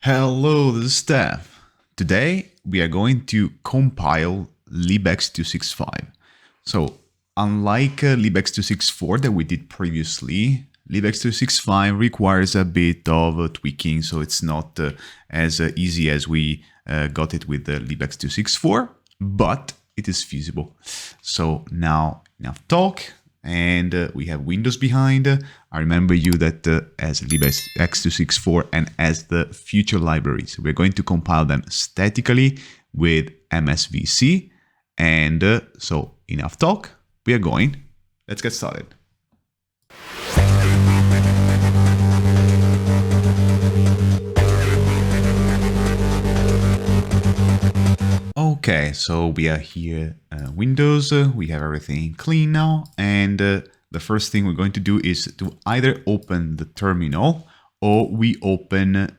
Hello, this is Stef. Today we are going to compile libx265. So unlike libx264 that we did previously, libx265 requires a bit of tweaking, so it's not as easy as we got it with the libx264, but it is feasible. So now enough talk. And we have Windows behind. I remember you that as libx264 and as the future libraries, we're going to compile them statically with MSVC. And so enough talk, we are going. Let's get started. Okay, so we are here, Windows, we have everything clean now, and the first thing we're going to do is to either open the terminal or we open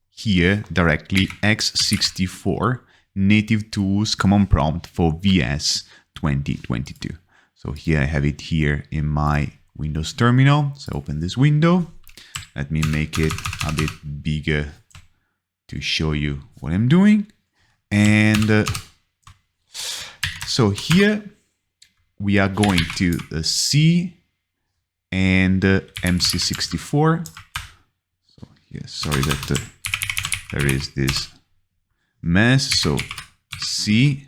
here directly x64 native tools command prompt for VS 2022. So here I have it here in my Windows terminal. So open this window. Let me make it a bit bigger to show you what I'm doing. And so here we are going to C and MC64. So here, sorry that there is this mess. So C,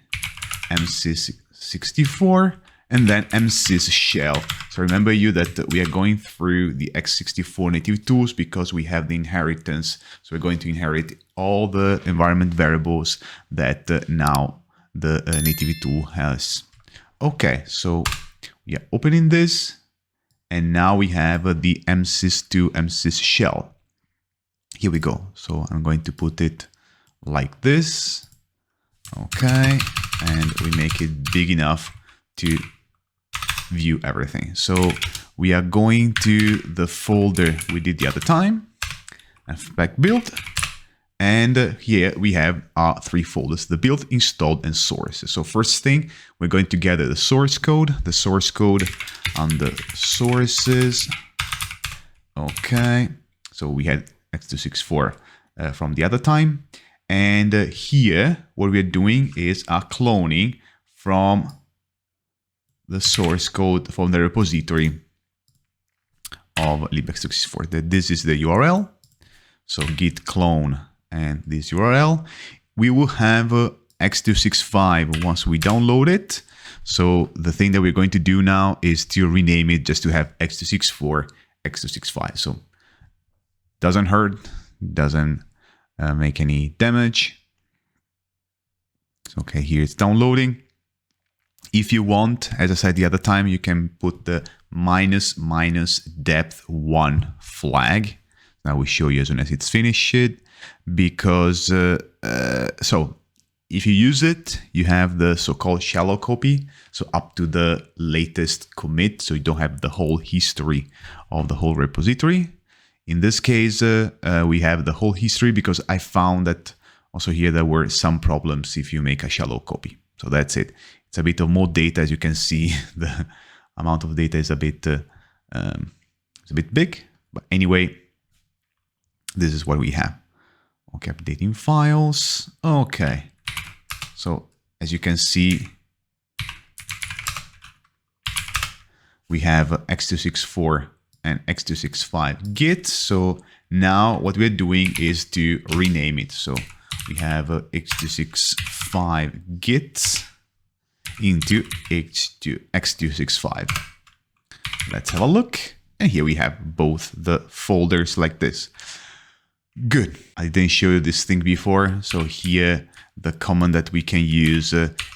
MC64, and then MSys shell. So remember you that we are going through the x64 native tools because we have the inheritance. So we're going to inherit all the environment variables that now the native tool has. Okay, so we are opening this, and now we have the MSys2 MSys shell. Here we go. So I'm going to put it like this. Okay, and we make it big enough to view everything. So we are going to the folder we did the other time, fpack build, and here we have our three folders: the build, installed, and sources. So first thing, we're going to gather the source code on the sources. Okay, so we had x264 from the other time, and here what we're doing is cloning from the source code from the repository of libx264. This is the URL. So git clone and this URL. We will have x265 once we download it. So the thing that we're going to do now is to rename it just to have x264 x265. So doesn't hurt, doesn't make any damage. Okay, here it's downloading. If you want, as I said the other time, you can put the -depth1 flag. Now we show you as soon as it's finished, because so if you use it, you have the so-called shallow copy, so up to the latest commit, so you don't have the whole history of the whole repository. In this case, we have the whole history because I found that also here there were some problems if you make a shallow copy. So that's it. It's a bit of more data, as you can see. The amount of data is a bit big, but anyway, this is what we have. Okay, updating files. Okay, so as you can see, we have x264 and x265 git. So now what we're doing is to rename it. So we have x265 git into x265. Let's have a look. And here we have both the folders like this. Good. I didn't show you this thing before. So here the command that we can use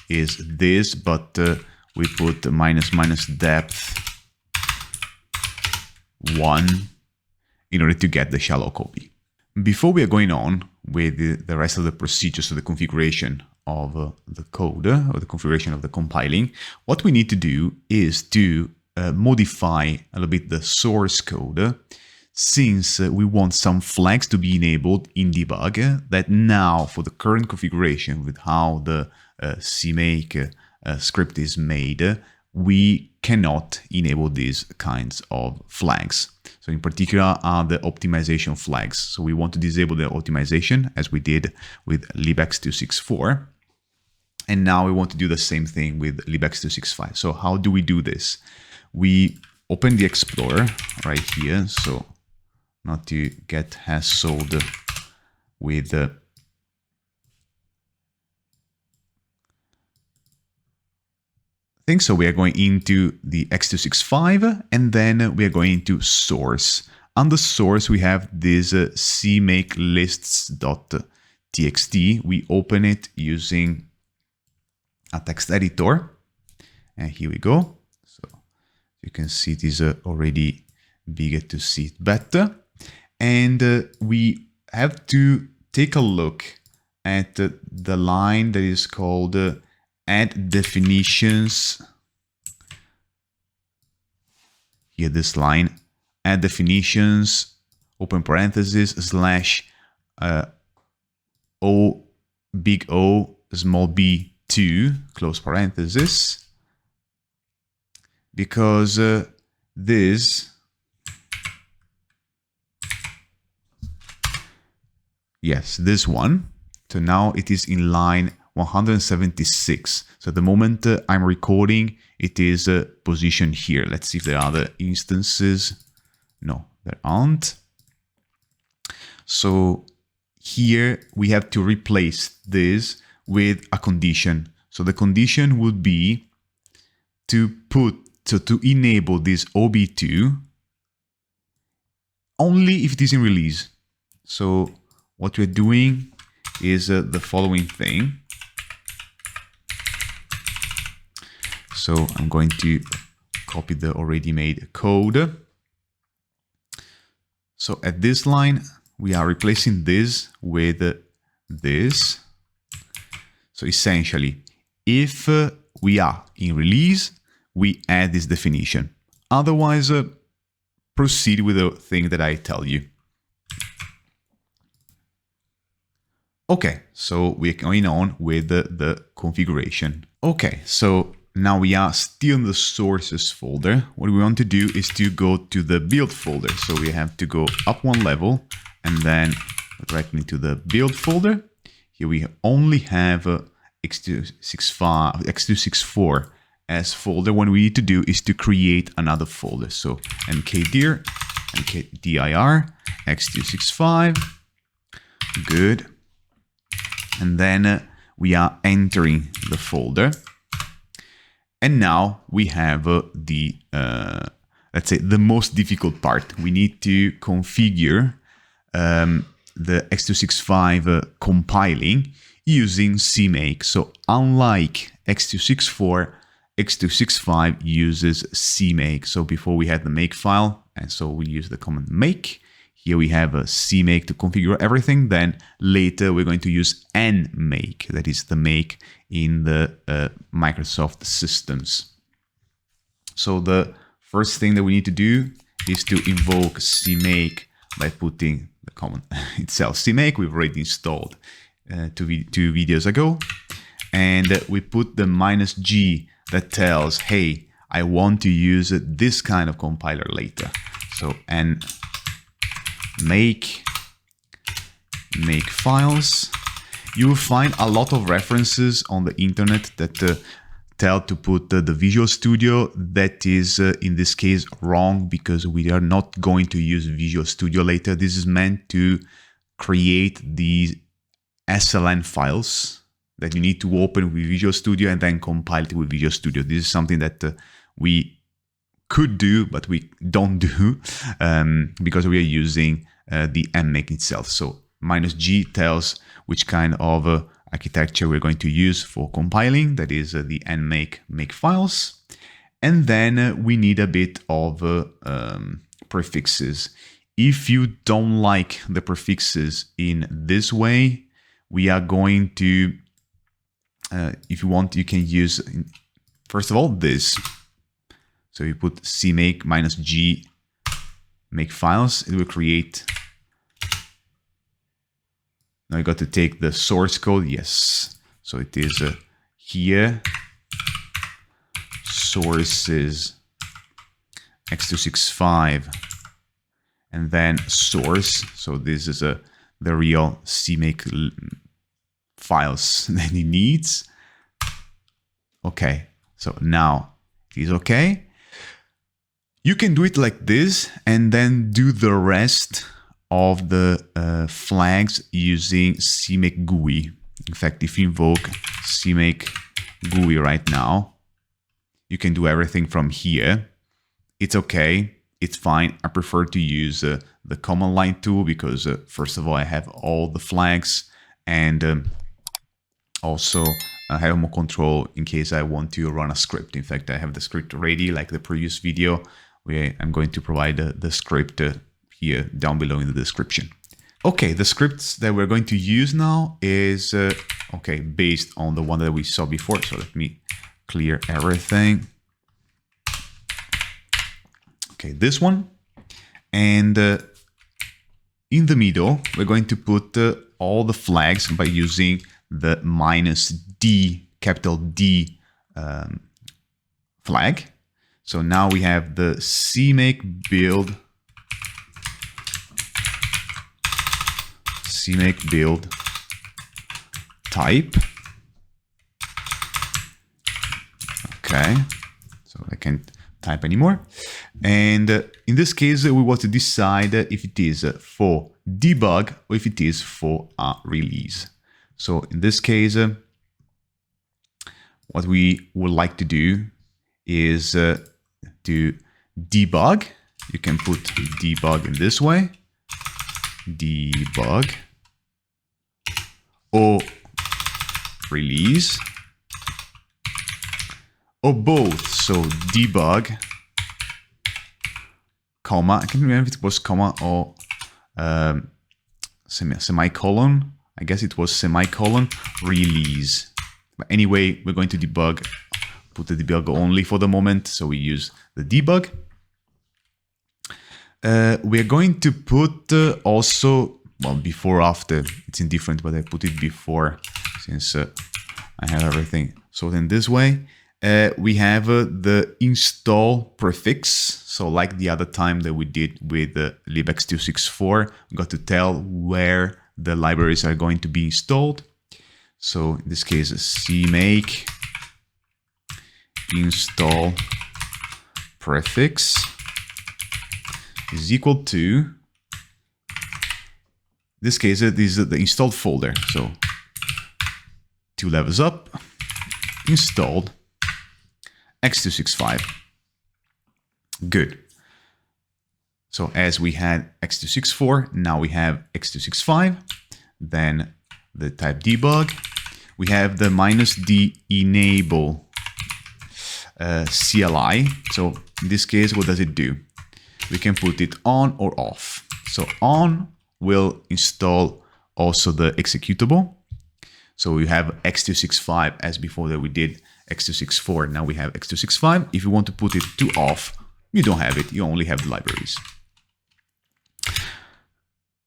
is this, but we put -depth1 in order to get the shallow copy. Before we are going on with the rest of the procedures, so the configuration of the code, or the configuration of the compiling, what we need to do is to modify a little bit the source code, since we want some flags to be enabled in debug that now, for the current configuration with how the CMake script is made, we cannot enable these kinds of flags. So in particular are the optimization flags. So we want to disable the optimization as we did with libx264. And now we want to do the same thing with libx265. So how do we do this? We open the Explorer right here. So not to get hassled with things. So we are going into the x265 and then we are going into source. Under source, we have this CMake lists.txt. We open it using a text editor, and here we go. So you can see it is already bigger to see it better, and we have to take a look at the line that is called add definitions. Here, this line, add definitions, open parenthesis, slash O, big O, small b, 2, close parenthesis, because this, yes, this one, so now it is in line 176. So at the moment I'm recording, it is positioned here. Let's see if there are other instances. No, there aren't. So here we have to replace this with a condition. So the condition would be to enable this OB2 only if it is in release. So what we're doing is the following thing. So I'm going to copy the already made code. So at this line, we are replacing this with this. So essentially, if we are in release, we add this definition. Otherwise, proceed with the thing that I tell you. Okay, so we're going on with the configuration. Okay, so now we are still in the sources folder. What we want to do is to go to the build folder. So we have to go up one level and then directly into the build folder. Here we only have x264 as folder. What we need to do is to create another folder. So mkdir, mkdir, x265, good. And then we are entering the folder. And now we have the, let's say, the most difficult part. We need to configure the x265 compiling using CMake. So unlike x264, x265 uses CMake. So before we had the make file, and so we use the command make. Here we have a CMake to configure everything. Then later we're going to use nmake, that is the make in the Microsoft systems. So the first thing that we need to do is to invoke CMake by putting the command itself. CMake we've already installed two videos ago. And we put the -g that tells, hey, I want to use this kind of compiler later. So make files. You will find a lot of references on the internet that tell to put the Visual Studio. That is in this case wrong, because we are not going to use Visual Studio later. This is meant to create these SLN files that you need to open with Visual Studio and then compile it with Visual Studio. This is something that we could do, but we don't do because we are using the nmake itself. So -g tells which kind of architecture we're going to use for compiling, that is the nmake make files. And then we need a bit of prefixes. If you don't like the prefixes in this way, we are going to, if you want, you can use, first of all, this. So you put CMake -g make files, it will create. Now you got to take the source code, yes. So it is here, sources x265 and then source. So this is the real CMake files that it needs. Okay, so now it is okay. You can do it like this and then do the rest of the flags using CMake GUI. In fact, if you invoke CMake GUI right now, you can do everything from here. It's okay. It's fine. I prefer to use the command line tool because first of all, I have all the flags, and also I have more control in case I want to run a script. In fact, I have the script ready, like the previous video, where I'm going to provide the script here down below in the description. Okay, the scripts that we're going to use now is okay, based on the one that we saw before. So let me clear everything. Okay, this one. And in the middle, we're going to put all the flags by using the -D, capital D flag. So now we have the CMake build type. Okay, so I can't type anymore. And in this case, we want to decide if it is for debug or if it is for a release. So in this case, what we would like to do is to debug. You can put debug in this way, debug, or release, or both. So debug, comma, I can't remember if it was comma or semicolon. I guess it was semicolon, release. But anyway, we're going to debug, put the debug only for the moment. So we use the debug. We're going to put also, well, before, after, it's indifferent, but I put it before since I have everything sorted in this way. We have the install prefix. So like the other time that we did with libx265, we got to tell where the libraries are going to be installed. So in this case, CMake install prefix is equal to, in this case, this is the installed folder. So 2 levels up, installed x265. Good. So as we had x264, now we have x265. Then the type debug. We have the -D enable CLI. So in this case, what does it do? We can put it on or off. So on will install also the executable. So we have x265 as before that we did x264. Now we have x265. If you want to put it to off, you don't have it. You only have the libraries.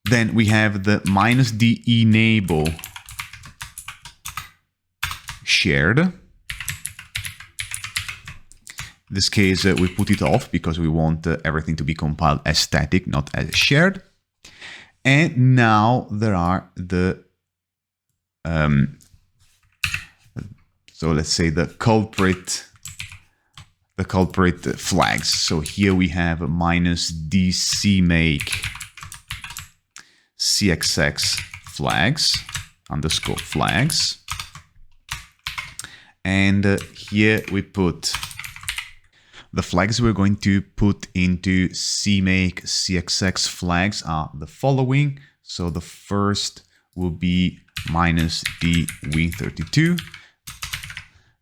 Then we have the -D enable shared. In this case, we put it off because we want everything to be compiled as static, not as shared. And now there are the so let's say the culprit flags. So here we have -D CMake CXX flags underscore flags. And here we put the flags we're going to put into CMake CXX flags are the following. So the first will be -D win32.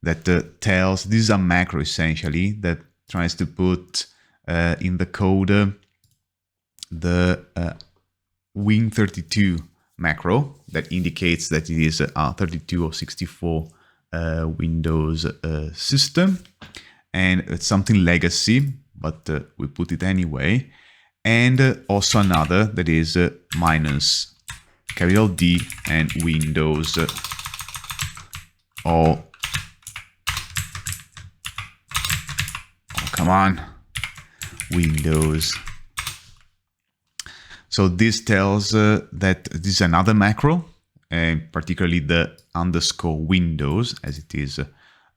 That tells, this is a macro essentially that tries to put in the code the win32 macro that indicates that it is a 32 or 64 Windows system, and it's something legacy, but we put it anyway. And also another that is -D and Windows all. Come on, Windows So this tells that this is another macro, and particularly the underscore windows, as it is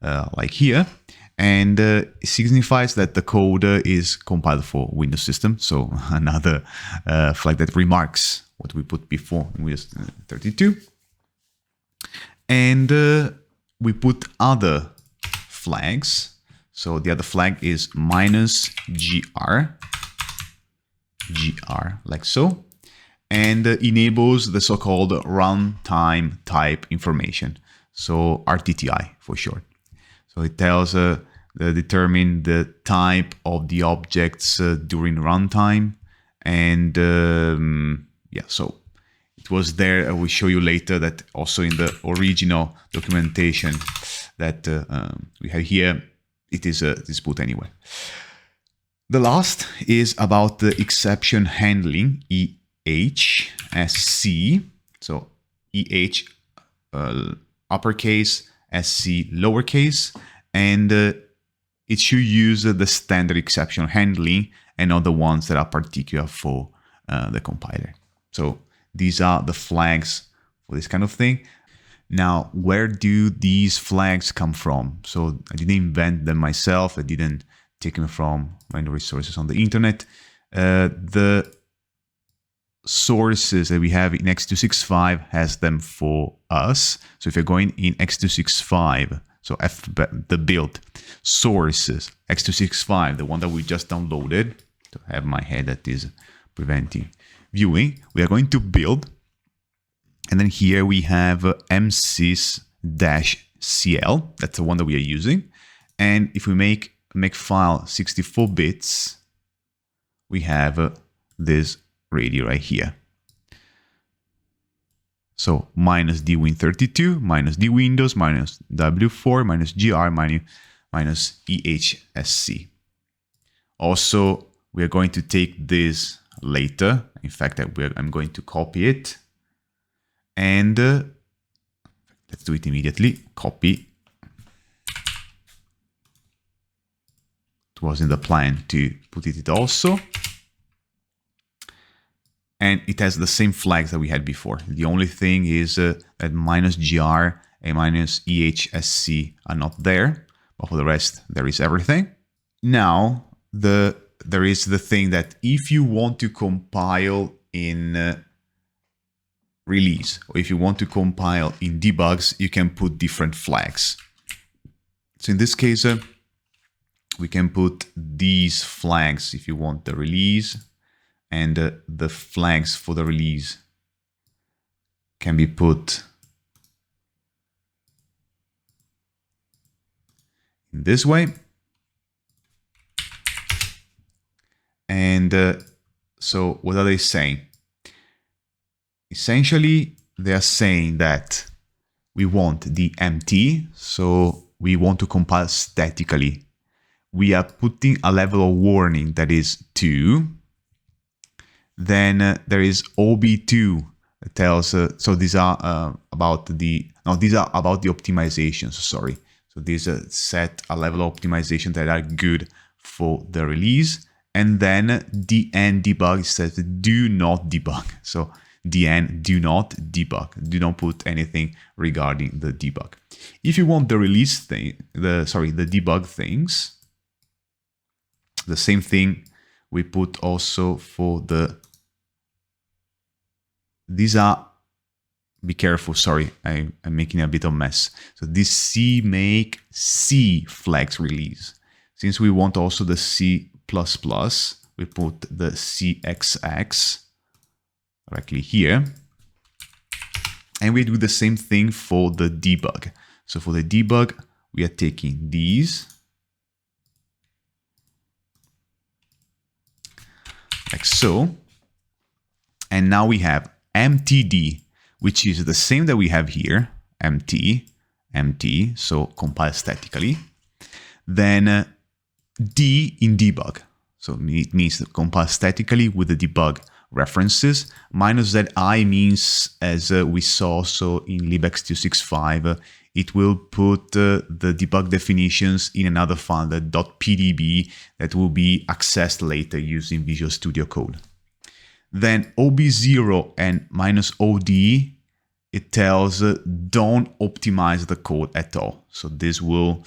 like here. And it signifies that the code is compiled for Windows system. So another flag that remarks what we put before in Windows 32. And we put other flags. So the other flag is -gr, like so, and enables the so-called runtime type information. So RTTI for short. So it tells determine the type of the objects during runtime, and yeah, so it was there. I will show you later that also in the original documentation that we have here, it is put anyway. The last is about the exception handling, EHSC. So EH uppercase, SC lowercase, and it should use the standard exception handling and not the ones that are particular for the compiler. So these are the flags for this kind of thing. Now, where do these flags come from? So I didn't invent them myself. I didn't take them from random resources on the internet. The sources that we have in x265 has them for us. So if you're going in x265, so the build sources, x265, the one that we just downloaded, to have my head that is preventing viewing, we are going to build. And then here we have MSVC-CL, that's the one that we are using. And if we make file 64 bits, we have this radio right here. So -d Win32, -d Windows, -w4, -gr, -ehsc. Also, we are going to take this later. In fact, I'm going to copy it. And let's do it immediately. Copy. It was in the plan to put it also. And it has the same flags that we had before. The only thing is that -gr and -ehsc are not there. But for the rest, there is everything. Now, there is the thing that if you want to compile in release, or if you want to compile in debugs, you can put different flags. So in this case, we can put these flags if you want the release, and the flags for the release can be put in this way. And so what are they saying? Essentially, they are saying that we want the MT, so we want to compile statically. We are putting a level of warning that is 2. Then there is OB2 that tells, so these are about the optimizations, sorry. So these set a level of optimization that are good for the release. And then dn debug says do not debug. So dn do not debug. Do not put anything regarding the debug. If you want the release thing, the debug things, the same thing we put also for the. These are, be careful, sorry, I'm making a bit of mess. So this CMake C flags release. Since we want also the C++, we put the CXX directly here. And we do the same thing for the debug. So for the debug, we are taking these, like so. And now we have MTD, which is the same that we have here, MT, so compile statically. Then D in debug, so it means to compile statically with the debug references. -ZI means, as we saw also in libx265, it will put the debug definitions in another file, the .pdb, that will be accessed later using Visual Studio Code. Then OB0 and -OD, it tells don't optimize the code at all. So this will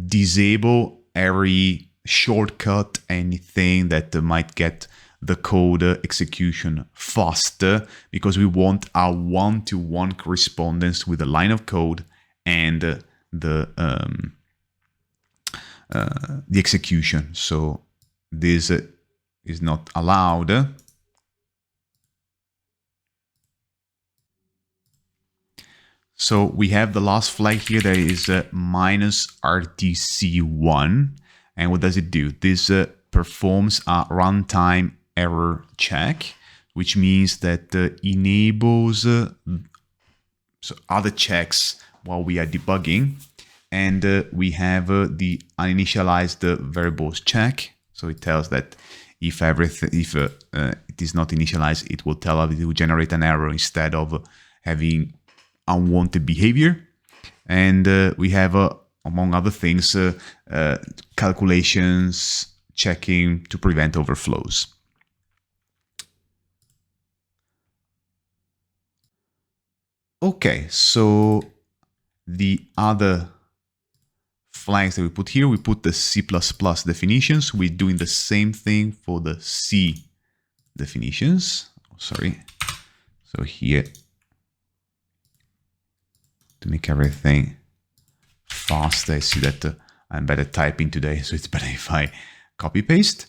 disable every shortcut, anything that might get the code execution faster, because we want our one-to-one correspondence with the line of code and the execution. So this is not allowed. So we have the last flag here that is -RTC1. And what does it do? This performs a runtime error check, which means that enables so other checks while we are debugging. And we have the uninitialized variables check. So it tells that if it is not initialized, it will tell us it will generate an error instead of having unwanted behavior. And we have, among other things, calculations checking to prevent overflows. Okay, so the other flags that we put here, we put the C++ definitions. We're doing the same thing for the C definitions. Sorry. So here, to make everything faster, I see that I'm better typing today, so it's better if I copy paste.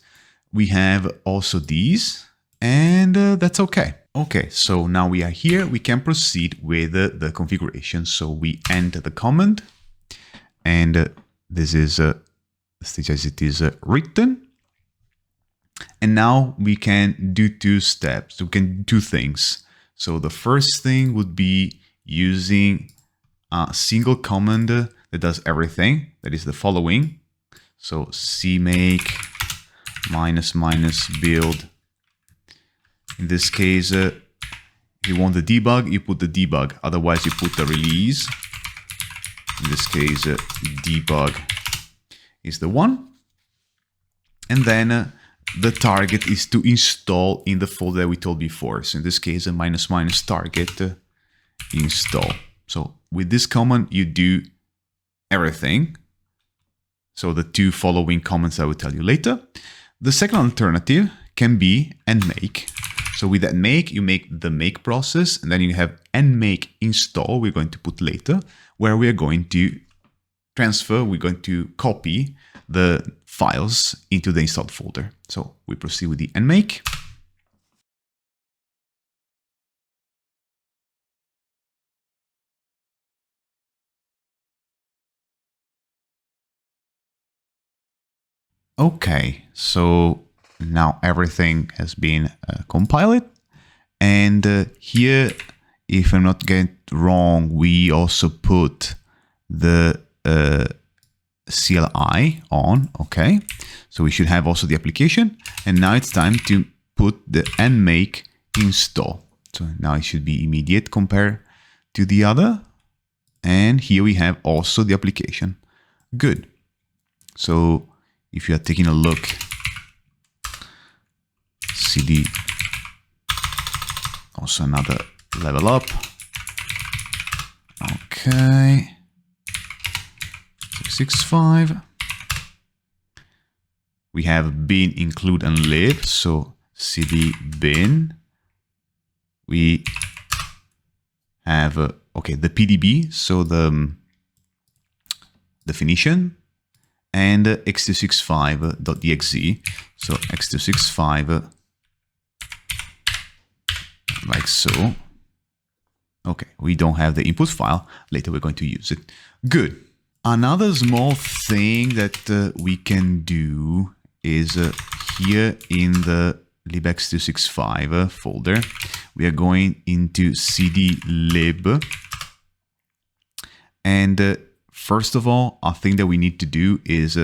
We have also these, and that's okay. Okay, so now we are here. We can proceed with the configuration. So we enter the command, and this is the stage as it is written. And now we can do two steps. We can do two things. So the first thing would be using a single command that does everything. That is the following. So CMake -- build. In this case, if you want the debug, you put the debug. Otherwise, you put the release. In this case, debug is the one. And then the target is to install in the folder that we told before. So in this case, -- target install. So with this command, you do everything. So the two following commands I will tell you later. The second alternative can be nmake. So with that make, you make the make process, and then you have nmake install, we're going to put later, where we are going to transfer, we're going to copy the files into the installed folder. So we proceed with the nmake. Okay, so now everything has been compiled. And here, if I'm not getting wrong, we also put the CLI on, okay? So we should have also the application. And now it's time to put the nmake install. So now it should be immediate compared to the other. And here we have also the application. Good. So if you are taking a look, cd, also another level up. Okay. 665. We have bin include and lib. So cd bin. We have, okay, the PDB. So the definition. And x265.exe. So x265 like so. Okay, we don't have the input file. Later we're going to use it. Good. Another small thing that we can do is here in the libx265 folder, we are going into cd lib. And first of all, a thing that we need to do is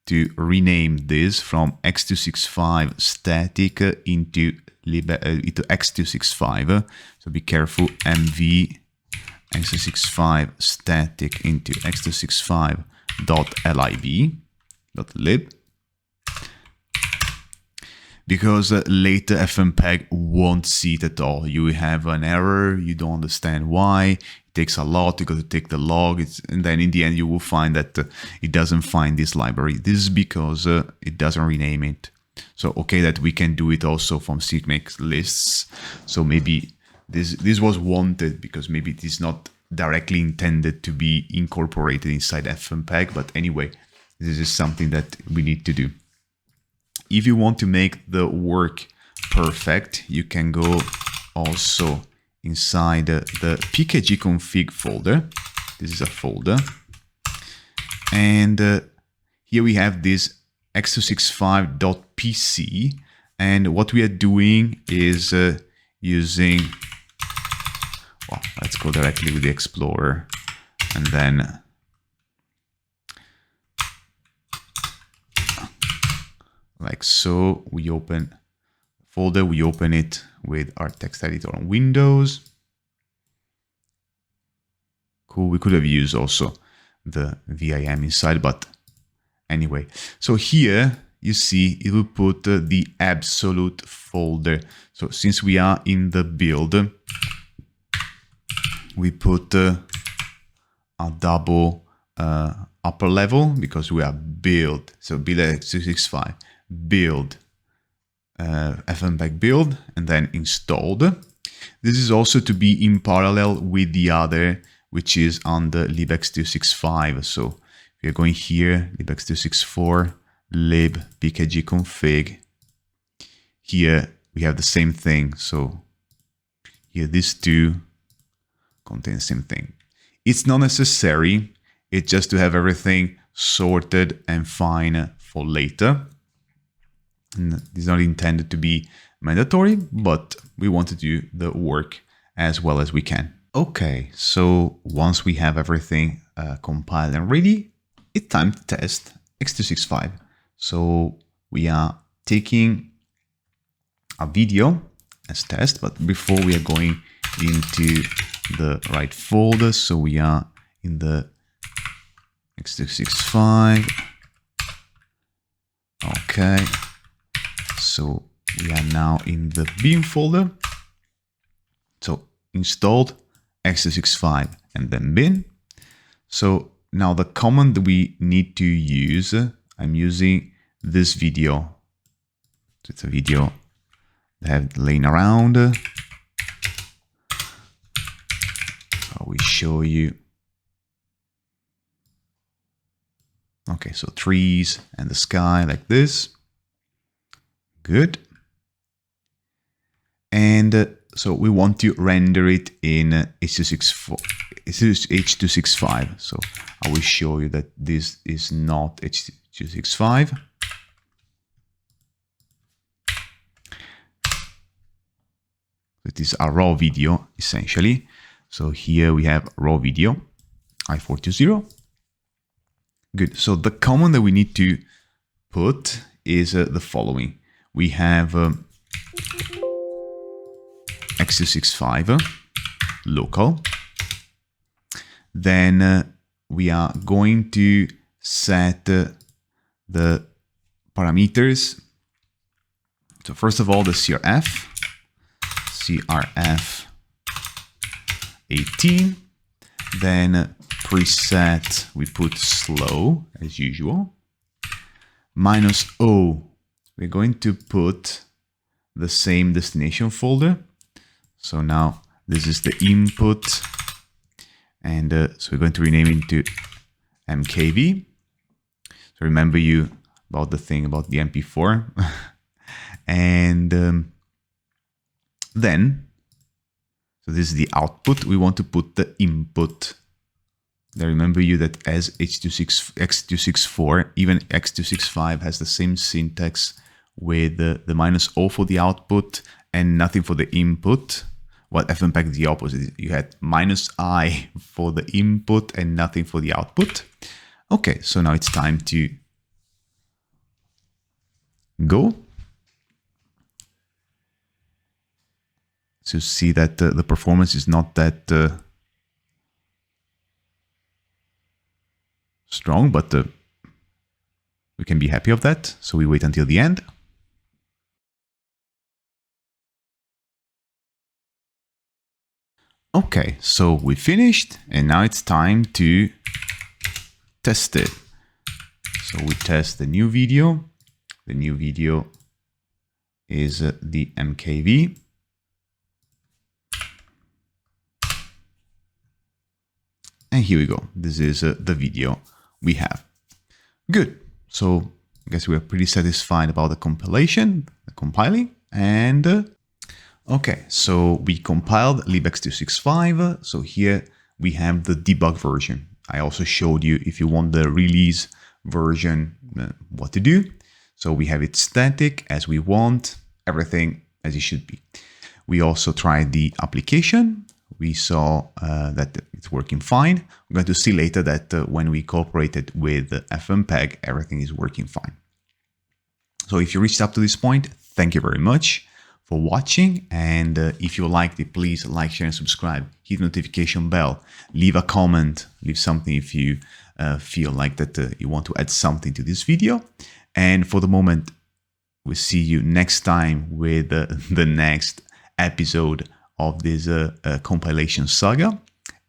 to rename this from x265 static into x265. So be careful, mv x265 static into x265.lib. because later FmpEg won't see it at all. You have an error, you don't understand why. It takes a lot to go to take the log, and then in the end you will find that it doesn't find this library. This is because it doesn't rename it. So okay, that we can do it also from CMake lists. So maybe this was wanted because maybe it is not directly intended to be incorporated inside FmpEg, but anyway, this is something that we need to do. If you want to make the work perfect, you can go also inside the pkg config folder. This is a folder, and here we have this x265.pc, and what we are doing is using, well, let's go directly with the Explorer, and then like so, we open the folder, we open it with our text editor on Windows. Cool, we could have used also the VIM inside, but anyway. So here you see it will put the absolute folder. So since we are in the build, we put a double upper level because we are build. So build x265, build FmpEg build, and then installed. This is also to be in parallel with the other, which is on the libx265. So we are going here, libx264, lib pkg config. Here we have the same thing. So here these two contain the same thing. It's not necessary. It's just to have everything sorted and fine for later. And it's not intended to be mandatory, but we want to do the work as well as we can. Okay, so once we have everything compiled and ready, it's time to test x265. So we are taking a video as test, but before we are going into the right folder, so we are in the x265. Okay, so we are now in the bin folder. So installed x265 and then bin. So now the command we need to use, I'm using this video. So it's a video that I have laying around. So we show you. Okay, so trees and the sky like this. Good. And so we want to render it in H265. So I will show you that this is not H265. It is a raw video, essentially. So here we have raw video, i420. Good. So the command that we need to put is the following. We have x265 local. Then we are going to set the parameters. So first of all, the crf 18. Then preset, we put slow as usual. -o, we're going to put the same destination folder. So now this is the input, and so we're going to rename it to mkv. So remember you about the thing about the mp4. And then, so this is the output. We want to put the input. Now remember you that as x264, even x265 has the same syntax with the -o for the output and nothing for the input. What FmpEg is the opposite. You had -i for the input and nothing for the output. Okay, so now it's time to go. To see that the performance is not that strong, but we can be happy of that. So we wait until the end. Okay, so we finished and now it's time to test it. So we test the new video. The new video is the MKV. And here we go. This is the video we have. Good. So I guess we are pretty satisfied about the compilation, the compiling. And okay, so we compiled libx265. So here we have the debug version. I also showed you if you want the release version, what to do. So we have it static as we want, everything as it should be. We also tried the application. We saw that it's working fine. We're going to see later that when we incorporate it with FmpEg, everything is working fine. So if you reached up to this point, thank you very much for watching. And if you liked it, please like, share, and subscribe. Hit the notification bell. Leave a comment. Leave something if you feel like that you want to add something to this video. And for the moment, we'll see you next time with the next episode of this compilation saga.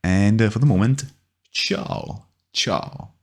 And for the moment, ciao, ciao.